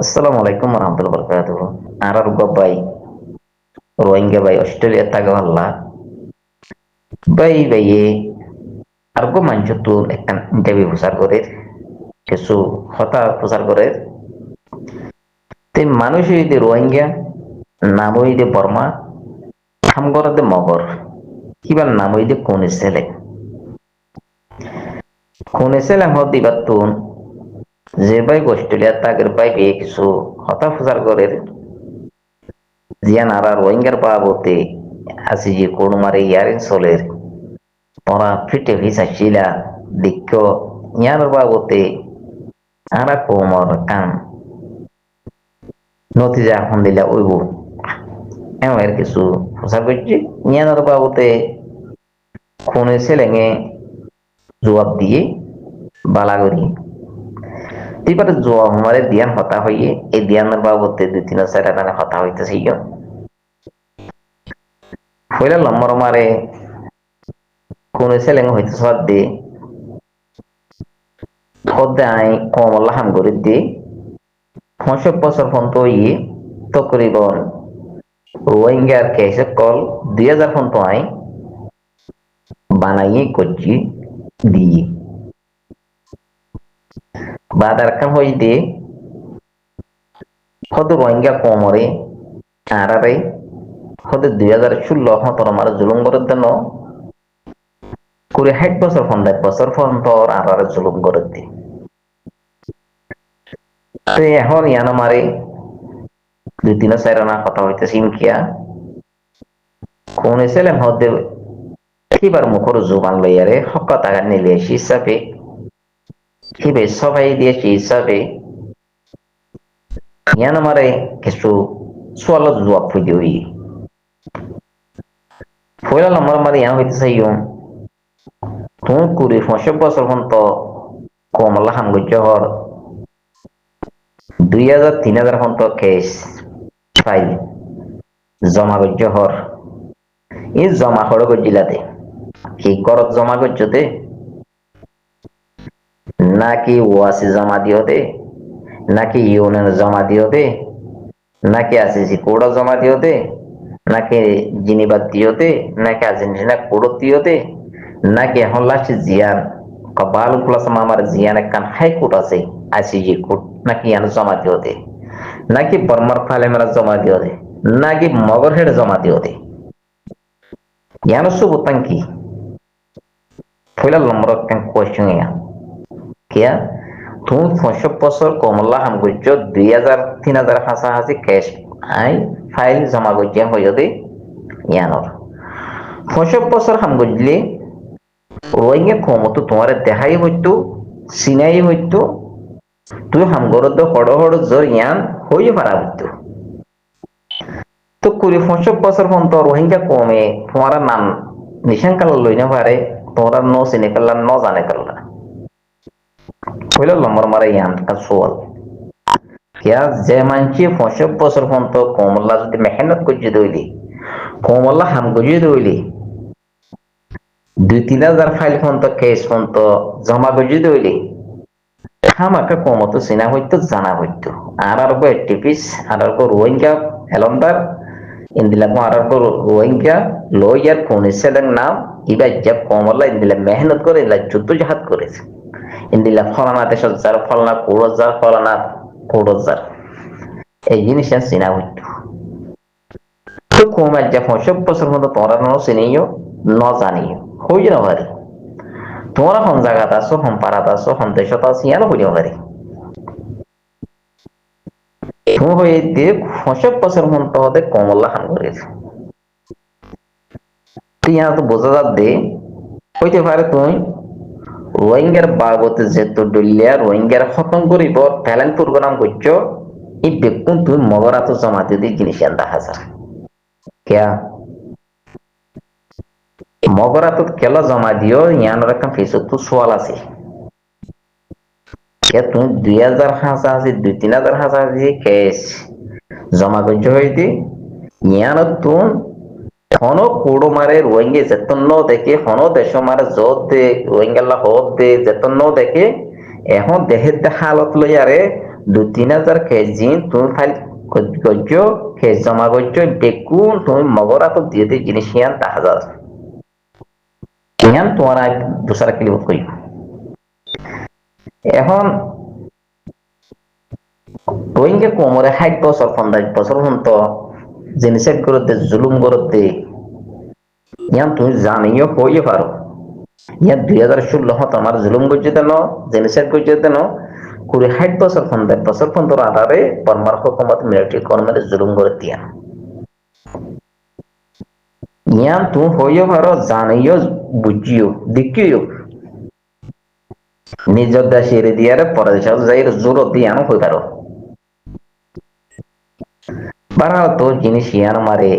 আসসালামু আলাইকুম warahmatullahi wabarakatuh. Arar babai, Rohingya bai Australia taga walla. Bai bai argo mancho tu ekkan interview pusar করে কিছু হতা প্রচার করে তে মানুষ হইতে রোহিঙ্গা নাম হইতে বর্মা খাম করতে মগর কিবার নাম হইতে কোনে ছেলে হত দিবাতুন যে বাই অস্ট্রেলিয়া তাগের বাই কিছু হতা প্রচার করে জিয়ান আরা রোহিঙ্গার বাবতে আসি যে কোন মারে ইয়ারিন সোলের তোরা ফিটে ভিসা শিলা দিক্ষ ইয়ার বাবতে আরা কোমর কাম নতিজা এখন দিলা ওইব এমন কিছু প্রচার করছি ইয়ার বাবতে কোনে ছেলেঙে জবাব দিয়ে বালা করি এবারে জোয়া আমাদের ধ্যান হতা হইয়ে এই ধ্যানের বাবতে দুই তিন চার হতা হইতেছে হইলে লম্বর মারে কোন ছেলে হইতে সদ দে হদ্দে আই কমলা হাম করে দে ৫০ বছর পর্যন্ত ইয়ে তকরিবন রোহিঙ্গার কেসে কল ২০০০ পর্যন্ত আই বানাইয়ে করছি দিয়ে বাদার কাম হই দে হদ রোহিঙ্গা কমরে আরারে হদ ২০১৬ হতর মারে জুলুম করে দেন করে ৬০ বছর ৫০ বছর পর্যন্ত আরারে জুলুম করে দে তো এখন ইয়ানো মারে দুই তিন চারনা কথা হইতেছে ইনকিয়া কোন ছেলে হদে কিবার মুখর জোবান লইয়ারে হক টাকা নিলে হিসাবে কিবে সবাই দিয়েছি হিসাবে ইয়ানো মারে কিছু সোয়ালত জবাব হই দিই ফয়লা নম্বর মারে ইয়ান হইতেছে তুমি ২০-২৫ বছর পর্যন্ত কমলা হামগুজ্জ হর ২০০০-৩০০০ পর্যন্ত কেস ফাইল জমা গজ্জ হর ই জমা হর গজ্জিলাতে কি করত জমা গজ্জতে নাকি ওয়াসি জমা দিওতে নাকি ইউনিয়ন জমা দিওতে নাকি আসিসি কোড জমা দিওতে নাকি জিনিবাদ দিওতে নাকি আর্জেন্টিনা কোড দিওতে নাকি এখন লাস্ট জিয়ান কবাল প্লাস মামার জিয়ান একখান হাইকোর্ট আছে আইসিজি কোর্ট নাকি ইয়ান জমা দিওতে নাকি বর্মার ফালেমেরা জমা দিওতে নাকি মগর হেড জমা দিওতে ইয়ান সুবতাং কি ফয়লা নম্বর একখান কোয়েশ্চন ইয়া কিয়া তুমি ৫০ বছর কমলা হাম গজ্জ ২০০০-৩০০০ হাসাহাসি ক্যাশ আই ফাইল জমা গজ্জিয়া হইতে ইয়ানর ৫০ বছর হাম গজলে রোহিঙ্গা ক্ষমতো তোমার দেখাই হইতো চিনাই হইতো তুই হামগরদ হড় হড় জোর ইয়ান হইয়ে পারা হইতো তো ২০-২৫ বছর পর্যন্ত রোহিঙ্গা কমে তোমার নাম নিশান কাল লই না পারে তোমরা ন চিনে ফেললা ন জানে ফেললা হইল নম্বর মারে ইয়ান সোয়াল কিয়া যে মানছি ৫০ বছর পর্যন্ত কমলা যদি মেহনত করছে দইলি কমলা হাম গজিয়ে দইলি ২-৩ হাজার ফাইল পর্যন্ত কেস পর্যন্ত জমা গজিয়ে দইলি আমাকে কমতো চিনা হইতো জানা হইতো আর আর টিপিস আর আর রোহিঙ্গা এলন্দার ইন্দিলাকো আর আর রোহিঙ্গা লইয়ার কোন ছেলের নাম ইবা যা কমলা ইন্দিলা মেহনত করে ইলা যুদ্ধ জাহাদ করেছে ইন্দিলা ফলানা দেশের যার ফলানা কোড়জার ফলানা কোড়জার এই জিনিসটা চিনা হইতো তো কমার যা ৫০ বছর পর্যন্ত তোমরা ন চিনিও ন জানিও হই না পারি তোমরা হন জায়গাত আছো হন পাড়াত আছো হন দেশত আছো ইয়ানো হইও পারি তুমি হয়ে দিয়ে ৫০ বছর পর্যন্ত হতে কমলা হান করেছে তুই ইয়ানো তো বোঝা যাত দে হইতে পারে তুমি রোহিঙ্গার বাবতে যেহেতু ডলিয়া রোহিঙ্গার খতম করিব ট্যালেন্ট প্রোগ্রাম করছো এই বেকুন তুমি মগরাতো জমা দিয়ে জিনিস আন্দা হাজার কেয়া মগরাতো কেলা জমা দিও ইয়ানোর একটা ফেসবুক তো সোয়াল আছে কে তুমি ২০০০ হাসাহাসি ২-৩ হাজার হাসাহাসি কেস জমা করছো হইতে ইয়ানো তুমি হনো কোড়ো মারে রোহিঙ্গে যেতন দেখে হনো দেশ মারে জোর দে রোহিঙ্গাল্লা হত দে যেতন দেখে এখন দেহের হালত লইয়ারে 2-3 হাজার কেজি তুমি ফাইল করছো কেস জমা করছো দেখুন তুমি মগরা তো দিয়ে দিয়ে জিনিস ইয়ান 10,000 ইয়ান তোমার দোসরা ক্লিপ করি এখন রোহিঙ্গা কোমরে 60 বছর 50 বছর তো জিনিসের করতে জুলুম করতে ইয়ান তুমি জানিও হইয়ে পারো ইয়ান 2016 তোমার জুলুম করছে দেন জিনিসের করছে দেন 60 বছর 50 বছর পর্যন্ত আধারে বর্মার হুকুমত মিলিটারি কর্মীদের জুলুম করে দিয়া ইয়ান তুমি হইয়ে পারো জানিও বুঝিও দেখিও নিজের দেশে এড়ে দিয়ারে পরে যাই জোর দিয়ানো হয়ে পারো বারাও তো জিনিস ইয়ান মারে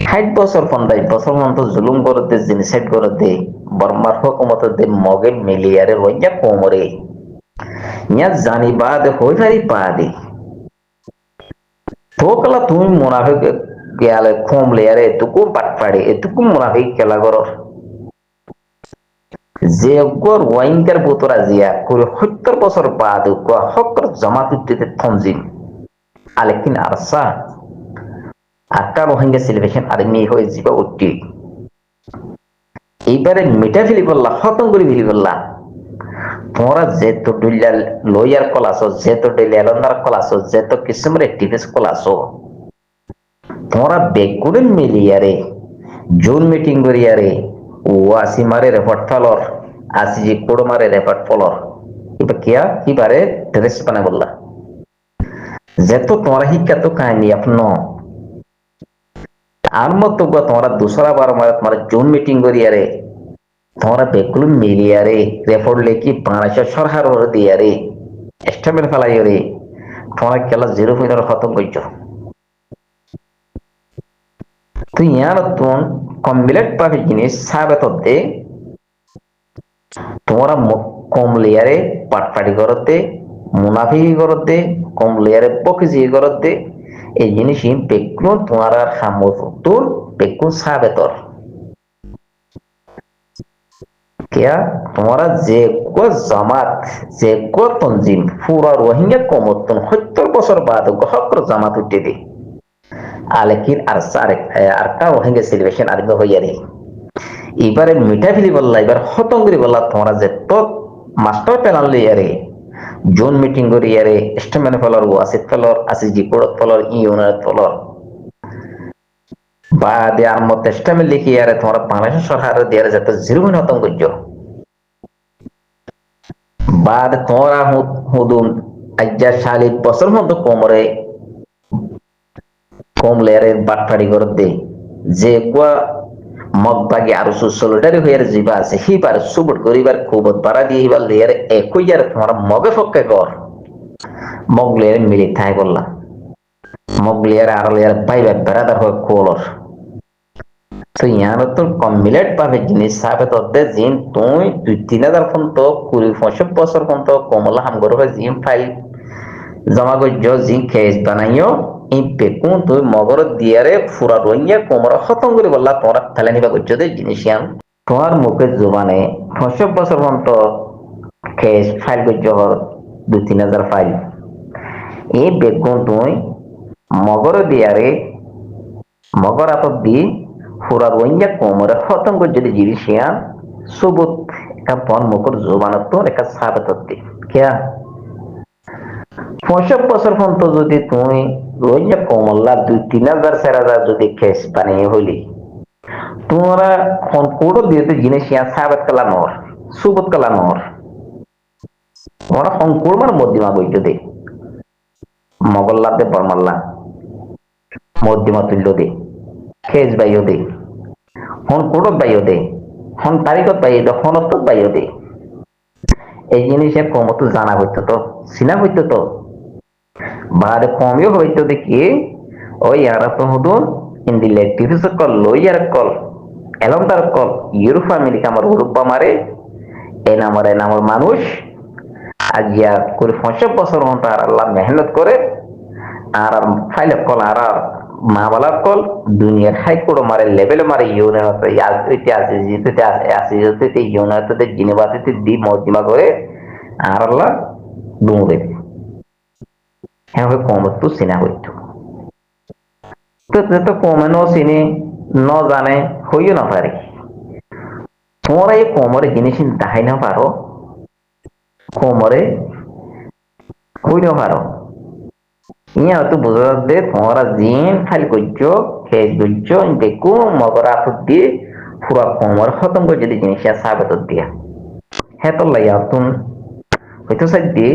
60 বছর 50 বছর পর্যন্ত জুলুম করতে জিনিসেট করতে বর্মার হুকুমত মগে মিলিয়ারে রোহিঙ্গা কোমরে ইয়া জানি বাদ হই পারি পাদি তোকলা তুমি মুনাফিক গেলে কমলে আরে এটুকু পাটপাড়ি এটুকু মুনাফিক খেলা করো যে গর ওয়াইঙ্গার বোতরা জিয়া করে 70 বছর বাদ হকর জামাত উদ্দিতে থমজিম আলেকিন আরসা আকা রোহিঙ্গা সেলিব্রেশন আর্মি হয়ে যাবে উঠি এইবারে মিটা ফেলি বললা খতম করে ফেলি বললা তোমরা যেত ডুইলা লয়ার কল আসো যেত ডুইলা এলন্দার কল আসো যেত কিসমের অ্যাক্টিভিস্ট কল আসো তোমরা বেগুনে মিলিয়ারে জুন মিটিং করিয়ারে ওয়াসি মারে রেপোর্ট ফলর আসি যে কোড় মারে রেপোর্ট ফলর এবার কিয়া কিবারে ড্রেস বানা বললা যেত তোমরা শিক্ষা তো কাহিনী আপন আর মতো তোমরা দোসরা বার মারে তোমার জুন মিটিং করিয়ারে তোমরা বেগুলো মিলিয়ারে রেপোর্ট লেখি 500 সরহার দিয়ারে এস্টামেন্ট ফেলাইয়ারে তোমরা খেলা 0 খতম করছো তো ইয়ার তুন কমপ্লিট পাবে জিনিস সাবে তো দে তোমরা কমলিয়ারে পাটপাটি করতে মুনাফিকি করতে কমলিয়ারে পকিজি করতে এই জিনিস বেগুলো তোমার আর সামতুর বেগুন সাবে তোর क्या तुम्हारा जे को जमात जे को तंजीम पूरा रोहिंग्या कमतन 70 বছর बाद হকর জামাত উঠে দে আলেকিন আর সারে আর কা রোহিঙ্গা সেলিব্রেশন আরম্ভ হইয়ারে এবারে মিঠা ফিলি বললা এবার খতম করে বললা তোমরা যে তো মাস্টার প্ল্যান লইয়ারে জোন মিটিং করিয়ারে স্টেটমেন্ট ফলর ওয়াসিত ফলর আসিজি কোড়ত ফলর ইউনাইট ফলর বাদে আর মত স্টেটমেন্ট লিখিয়ারে তোমরা বাংলাদেশ সরকার দিয়ারে যত 0 খতম করছো বাদ তোমরা হুদুন আজ্জা 40 বছর মতো কোমরে কমলেয়ারে বাটপাড়ি করে দে যে কুয়া মগবাগি আর সোলিডারি হয়ে যাবা আছে হিবার সুবট করিবার খুব বাড়া দিয়ে হিবার লেয়ার একইয়ার তোমার মগে ফক্কে কর মগলেয়ার মিলি থাই বললা মগলেয়ার আর লেয়ার বাইবা বেড়াদার হয়ে কোলর তো ইয়ার তো কমপ্লিট পাবে জিনিস সাবে তো দে জিন তুই 2-3 হাজার পর্যন্ত 20-25 বছর পর্যন্ত কমলা হাম করবে জিম ফাইল জমা করছো জিম কেস বানাইও এই বেকুন তুই মগর দিয়ারে ফুরা রইয়া কোমরা খতম করে বললা তোমরা ফেলে নিবা করছো দে জিনিস ইয়ান তোমার মুখের জবানে 25 বছর পর্যন্ত কেস ফাইল করছো 2-3 হাজার ফাইল এই বেকুন তুই মগর দিয়ারে মগর আত দি ফুরা রইয়া কোমরা খতম করে যদি জিনিস ইয়ান সুবুত একটা বন মুখর জবানত তো একটা সাবেত দি কিয়া 65 বছর পর্যন্ত যদি তুমি রোহিঙ্গা কমল্লা 2-3 হাজার 4 হাজার যদি কেস বানিয়ে হইলি তোমরা কোড়ো দিয়ে জিনিস সাবেত কালা নর সুবত কালা নর তোমরা সংকুড়মার মধ্যমা বইতে দে মগল্লা দে বর্মাল্লা মধ্যমা তুল্য দে কেস বাইও দে হন কোড়ো বাইও দে হন তারিখত বাইও দে হনত বাইও দে এই জিনিসে কমতো জানা হইতো তো চিনা হইতো তো বারে কমিও হইতো দেখি ওই আর তো হুদুন ইন্দি লেকটিভিস কল লইয়ার কল এলমদার কল ইউরোপ আমেরিকা আমার উরুপা মারে এনামর মানুষ আজিয়া করে 50 বছর মতো আর আল্লাহ মেহনত করে আর ফাইলে কল আর মা বালার কল দুনিয়ার হাই কোড়ো মারে লেভেলে মারে ইউনাইট ইউনাইট জিনেবাতে দি মজিমা করে আর আল্লাহ ডুমুরে হ্যাঁ হয় কমত তো চিনা হইতো তো তো কমে ন চিনি ন জানে হইও না পারে তোমরা এই কমরে জিনিস দেখাই না পারো কমরে হই না পারো ইয়া তো বোঝা যাচ্ছে তোমরা জিন খালি করছো খেয়ে করছো দেখো মগর আফত দিয়ে পুরা কমর খতম করে যদি জিনিস সাবেত দিয়া হ্যাঁ তো লাইয়া তুমি হয়তো সাইড দিয়ে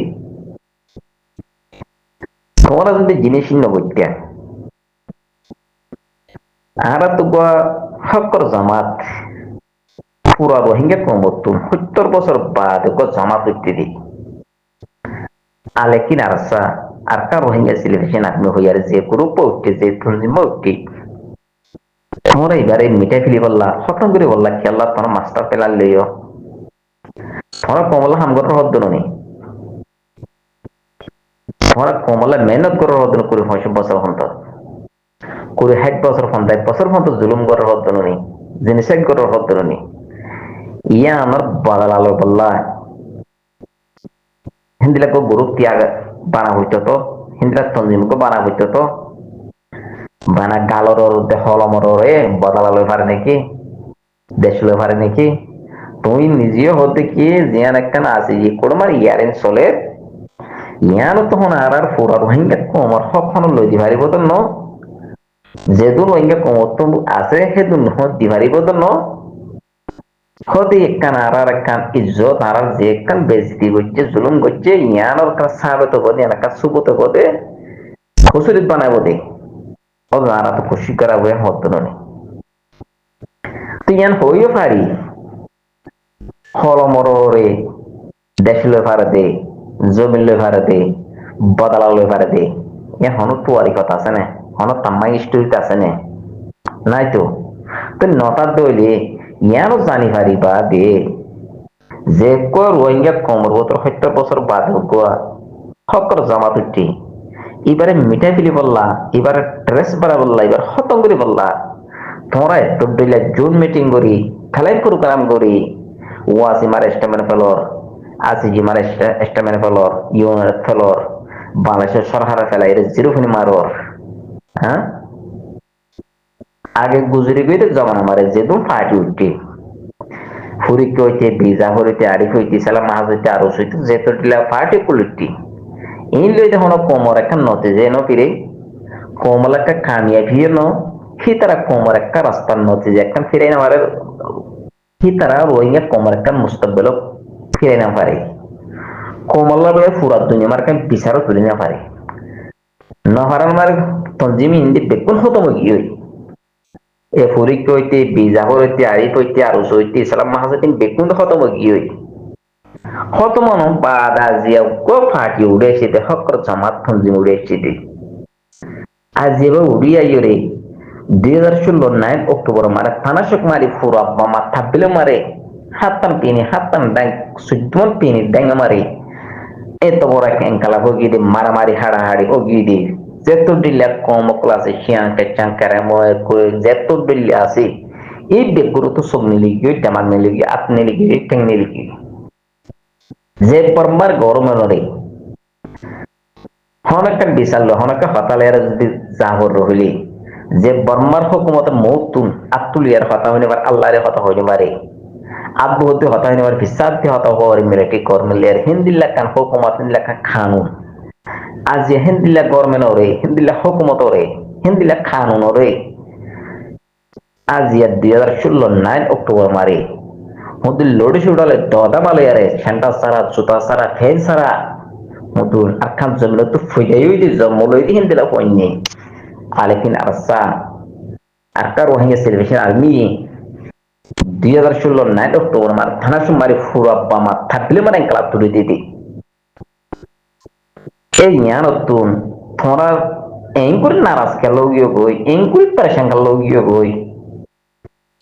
তোমরা যদি জিনিস নগত্যা আর তো হকর জামাত পুরা রোহিঙ্গা কমতুন 70 বছর বাদ জামাত উঠতে দি আলে কি নারসা আর কার রোহিঙ্গা সিলেকশন আপনি হইয়ার যে গ্রুপ উঠতে যে তঞ্জিম উঠতে তোমরা এবারে মিঠাই ফেলি বললা খতম করে বললা খেলা তোমার মাস্টার পেলার লইও তোমরা কমলা হামগর হদ্দ নি তোমরা কমলা মেহনত করার হদ্দ করে 65 বছর হন্ত করে 60 বছর হন্ত 1 বছর হন্ত জুলুম করার হদ্দ নি জিনিস করার হদ্দ নি ইয়া আমার বাদালালো বললা হিন্দিলা কো গ্রুপ ত্যাগ বানা হইতো তো হিন্দিলা তঞ্জিম কো বানা হইতো তো বানা গালর হলমর রে বদলালো পারে নাকি দেশ লো পারে নাকি তুমি নিজেও হতে কি জিয়ান একখান আছে যে কোড়মার ইয়ারেন চলে ইয়ানো তখন আর পুরা রোহিঙ্গা কমর সবখানে লই দি পারিব তো ন যেদুন রোহিঙ্গা কমর তো আছে সেদুন হত দি পারিব তো ন হতে একখান আর একখান ইজ্জত আর যে একখান বেজতি করছে জুলুম করছে ইয়ানোর কাছে সাবেত বদে একটা সুবত বদে খুশুরিত বানাবো দে ও যারা তো খুশি করা হয়ে হতো না তুই ইয়ান হইও পারি হলমরে দেশ লই পারে দে জমিন লই পারে দে বদলা লই পারে দে ইয়া হন তুয়ারি কথা আছে না হন তাম্মাই স্টোরিতে আছে না নাই তো তো নটার দইলে ইয়ানো জানি পারি বা দে যে কো রোহিঙ্গা কমর বতর 70 বছর বাদ গোয়া হকর জামাত উঠি এবারে মিঠাই ফেলি বললা এবারে ড্রেস বাড়া বললা এবার খতম করে বললা তোমরা এত দিলে জুন মিটিং করি খেলাই প্রোগ্রাম করি ওয়াসি মার স্টেমেন ফেলর আসিজি মার স্টেমেন ফেলর ইউনের ফেলর বাংলাদেশের সরকারে ফেলাই জিরো ফিনি মারর হ্যাঁ আগে গুজরি গইতে জমানা মারে যেদুন পার্টি উঠি ফুরিকে হইতে ভিজা হইতে আরিফ হইতে সালাম মাহাজ হইতে আরো হইতে যেত দিলা পার্টি কুলিটি এই লই যখন কোমর একটা নতে যে ন ফিরে কোমল একটা কামিয়া ফিরে ন হি তারা কোমর একটা রাস্তার নতে যে একটা ফিরে না পারে হি তারা রোহিঙ্গা কোমর একটা মুস্তকবেল ফিরে না পারে কোমল্লা বলে ফুরাত দুনিয়া মার কাম বিচারও তুলে না পারে নহারান মার তঞ্জিমি হিন্দি বেকুন হতো গিয়ে এ ফুরিক হইতে বিজা হইতে আরিফ হইতে আরো হইতে সালাম মাহাজ হইতে বেকুন হতো গিয়ে হত মন বাদা জিয়া গো ফাটি উড়ে এসেতে হকর জামাত তঞ্জিম উড়ে এসেতে আজ এবার উড়ি আইও রে 2016 অক্টোবর মারে থানাশক মারি ফুরা বামা থাকলে মারে হাতান ডাং সুদ্মন পিনি ডাঙ্গা মারে এত বড় ক্যাঙ্কালা ভগি দে মারামারি হাড়াহাড়ি ওগি দে যেত দিল্লা কম ক্লাসে শিয়াঙ্কে চাঙ্কারে ময় করে যেত দিল্লা আছে এই বেগুরু তো সব নিলি গিয়ে জামান নিলি গিয়ে আত নিলি গিয়ে ঠেং নিলি গিয়ে যে পরমার গরমে নরে হনকা বিশাল হনকা হতালের যদি জাহর রহিলি যে বর্মার হুকুমতে মৌতুন আতুলিয়ার হতা হইনে বার আল্লাহরে হতা হইনে পারে আব্বু হতে হতা হইনে বার ফিসাদতে হতা হওয়ার মিলিটি কর্মলিয়ার হিন্দিল্লা কান হুকুমত হিন্দিল্লা কান খানুন আজ যে হিন্দিল্লা গভর্নমেন্ট ওরে হিন্দিল্লা হুকুমত ওরে হিন্দিল্লা খানুন ওরে আজ ইয়া 2016 অক্টোবর মারে মুদুল লোডি শুডালে দদা বালে সেন্টা সারা জুতা সারা ফেন সারা মুদুল আখান জমিল তো ফুজাই দি জমলই দি হিন্দিলা কইনি আলেকিন আরসা আরকা রোহিঙ্গা সেলিব্রেশন আর্মি 2016 অক্টোবর মার থানা সুমারি ফুরাব্বা মা থাকলে মানে ক্লাব তুলে দিদি এই জ্ঞান তুন তোমরা এঙ্কুরি নারাজ খেলো গিয়ে গই এঙ্কুরি পরেশান খেলো গিয়ে গই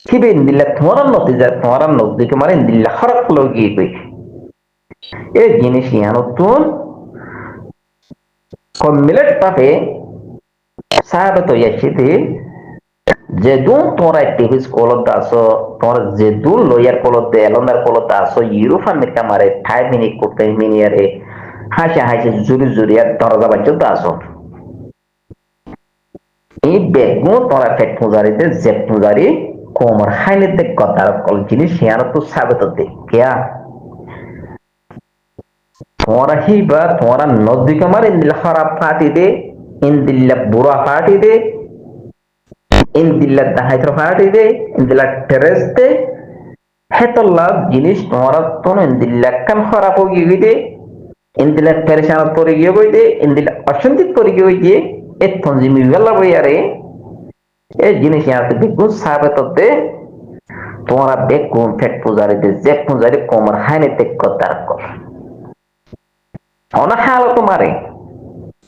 কিবে ইন্দিল্লা তোমার নতিজা তোমার নদীকে মানে ইন্দিল্লা হরক লগিয়ে গই এই জিনিস জ্ঞান তুন কমিলেট পাবে সাহাবে তো ইয়াছিতে যেদুন তোমরা টিভি কলত আসো তোমরা যেদুন লয়ার কলত দে এলন্দার কলত আসো ইউরোপ আমেরিকা মারে 5 মিনিট করতে মিনিয়ারে হাসে হাসে জুরি জুরি আর দরজা পর্যন্ত আসো এই বেগু তোরা পেট পূজারিতে যে পূজারি কোমর হাইনিতে কথার কল জিনিস হিয়ার তো সাবেত দে কিয়া তোরা হিবা তোরা নদী কামার ইন্দিলা খারাপ পার্টি দে ইন্দিলা বুড়া পার্টি দে ইন্দিলা দাহাইত্র পার্টি দে ইন্দিলা টেরেস দে হেতল্লা জিনিস তোরা তো ইন্দিলা কাম খারাপ হয়ে গিয়ে ইন্দিলা পেরেশান করে গিয়ে বই দে ইন্দিলা অশান্তি করে গিয়ে যে এ তঞ্জিমি বেলা বই আরে এই জিনিস ইয়াতে দেখবো সাবেত দে তোমরা বেকুন ফেট পূজারিতে যে পূজারি কোমর হাইনে তে কথার কর অনা হালো তোমারে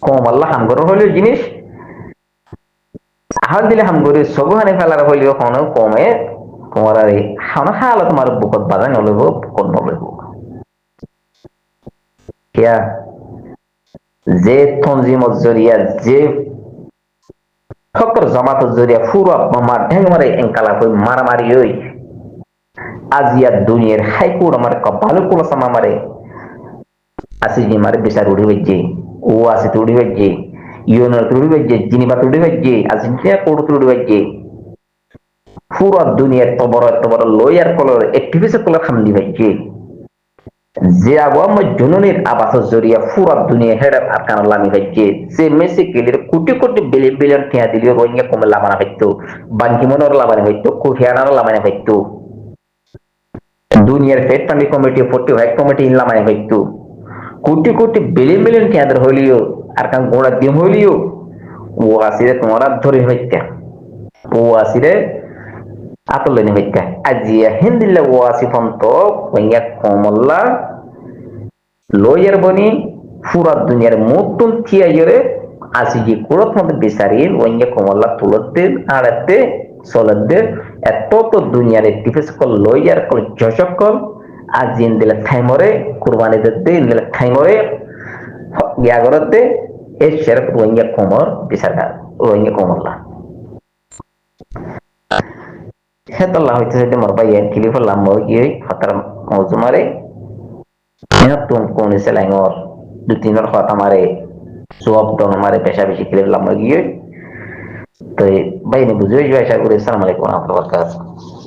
কম আল্লাহ হামগর হইল জিনিস আহাল দিলে হামগরে সবু হানি ফেলার হইলেও কোনো কমে তোমার আরে অনা হালো তোমার বুকত বাজান হইব কোন হইব কিয়া যে তঞ্জিমত জরিয়া যে ফকর জামাত জরিয়া ফুরা মার ঢেং মারে এঙ্কালা কই মারামারি হই আজিয়া দুনিয়ার হাইকোর্ট আমার কপালে কোলা সামা মারে আসি জি মারে বিচার উড়ি হইছে ও আসি তুড়ি হইছে ইউনার তুড়ি হইছে জিনিবা তুড়ি হইছে আসি কে কোর্ট তুড়ি হইছে পুরো দুনিয়ার তো বড় লয়ার কলর অ্যাক্টিভিস্ট কলর খামলি হইছে যে আওয়াম জুনুনের আবাস জরিয়া পুরো দুনিয়া হেডার আরকান লামি হইছে যে মেসি কেলির কোটি কোটি বিলিয়ন টিয়া দিলিও রোহিঙ্গা কমে লামানা হইতো বাঙ্কি মনোর লামানা হইতো কোহিয়ানার লামানা হইতো দুনিয়ার ফেড ফান্ডিং কমিটি 45 কমিটি লামানা হইতো কোটি কোটি বিলিয়ন টিয়াদের হইলিও আরকান গোড়া দিম হইলিও ও আসিরে তোমার ধরে হইতা ও আসিরে আতলেনি হইতা আজিয়া হিন্দিল্লা ও আসিফন তো রোহিঙ্গা কমল্লা লয়ার বনি পুরা দুনিয়ার মতন থিয়াইরে আসি যে কোরত মধ্যে বিচারি ওইঙ্গে কমল্লা তুলতে আড়াতে চলতে এত তো দুনিয়ার ডিফেন্স কল লয়ার কল জশক কল আজ ইন্দিলা থাইমরে কুরবানি দিতে ইন্দিলা থাইমরে ইয়াগরতে এই শেরক ওইঙ্গে কমর বিচারকার ওইঙ্গে কমল্লা হেতল্লা হইতে হইতে মোর ভাই কিলিফল লাম গিয়ে হতার মৌজুমারে তুম কোন সেলাইngor দু তিনর কথা মারে সব দন মারে পেশা বেশি কিলে লাম গিয়ে তো ভাই নে বুঝে আশা করি আসসালামু আলাইকুম ওয়া রাহমাতুল্লাহি ওয়া বারাকাতুহু